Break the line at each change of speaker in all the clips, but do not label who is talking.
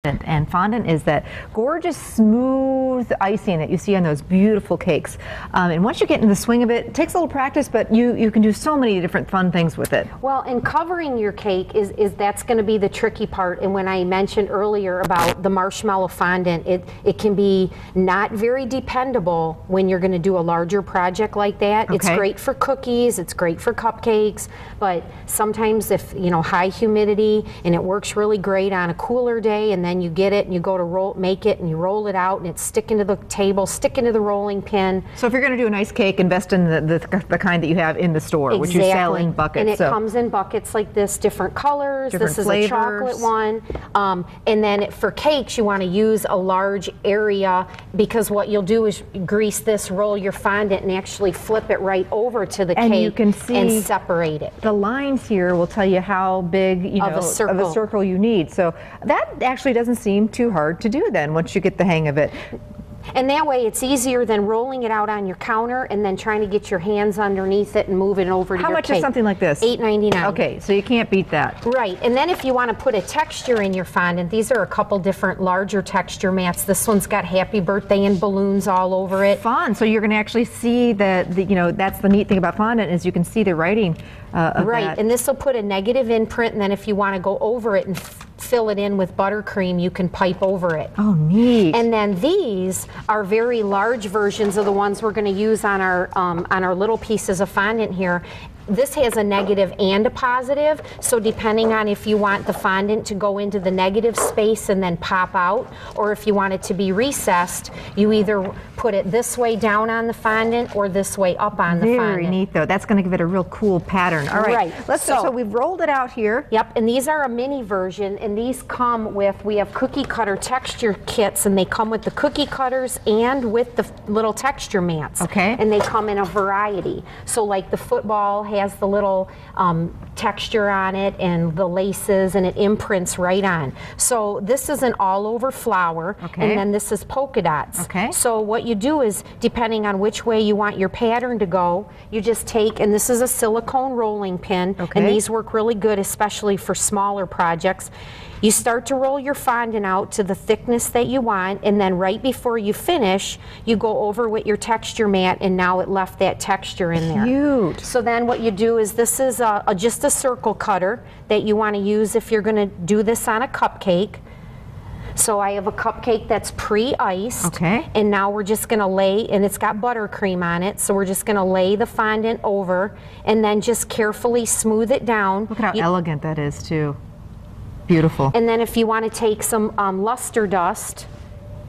And fondant is that gorgeous, smooth icing that you see on those beautiful cakes. And once you get in the swing of it, it takes a little practice, but you can do so many different fun things with it.
Well, and covering your cake is that's going to be the tricky part. And when I mentioned earlier about the marshmallow fondant, it can be not very dependable when you're going to do a larger project like that. Okay. It's great for cookies, it's great for cupcakes, but sometimes if, high humidity, and it works really great on a cooler day, and then you get it and you go to make it and you roll it out and it's sticking to the table, sticking to the rolling pin.
So if you're going to do a nice cake, invest in the kind that you have in the store, which you sell in buckets.
And it comes in buckets like this, different colors. This is flavors. A chocolate one. And then for cakes, you want to use a large area, because what you'll do is grease this, roll your fondant, and actually flip it right over to the cake
you can see
and separate it.
The lines here will tell you how big of a circle you need. So that actually doesn't seem too hard to do then once you get the hang of it.
And that way it's easier than rolling it out on your counter and then trying to get your hands underneath it and move it over to your cake.
How much is something like this?
$8.99.
Okay, so you can't beat that.
Right, and then if you want to put a texture in your fondant, these are a couple different larger texture mats. This one's got happy birthday and balloons all over it.
Fun, so you're going to actually see that's the neat thing about fondant, is you can see the writing of that.
And this will put a negative imprint, and then if you want to go over it and fill it in with buttercream, you can pipe over it.
Oh, neat.
And then these are very large versions of the ones we're going to use on our little pieces of fondant here. This has a negative and a positive, so depending on if you want the fondant to go into the negative space and then pop out, or if you want it to be recessed, you either put it this way down on the fondant or this way up on the fondant.
Very neat, though. That's going to give it a real cool pattern. All right. So we've rolled it out here.
Yep, and these are a mini version, and these come with, we have cookie cutter texture kits, and they come with the cookie cutters and with the little texture mats.
Okay.
And they come in a variety. So like the football has the little texture on it and the laces, and it imprints right on. So this is an all-over flower, and then this is polka dots.
Okay.
So what you do is, depending on which way you want your pattern to go, you just take, and this is a silicone rolling pin, and these work really good, especially for smaller projects. You start to roll your fondant out to the thickness that you want, and then right before you finish, you go over with your texture mat, and now it left that texture in there.
Cute.
So then what you do is, this is just a circle cutter that you want to use if you're going to do this on a cupcake. So I have a cupcake that's pre-iced, and now we're just going to lay, and it's got buttercream on it, so we're just going to lay the fondant over and then just carefully smooth it down.
Look at how elegant that is, too. Beautiful.
And then if you want to take some luster dust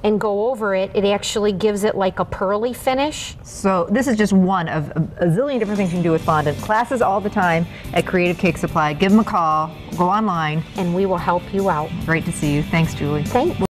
and go over it, it actually gives it like a pearly finish.
So this is just one of a zillion different things you can do with fondant. Classes all the time at Creative Cake Supply. Give them a call, go online,
and we will help you out.
Great to see you. Thanks, Julie.
Thanks.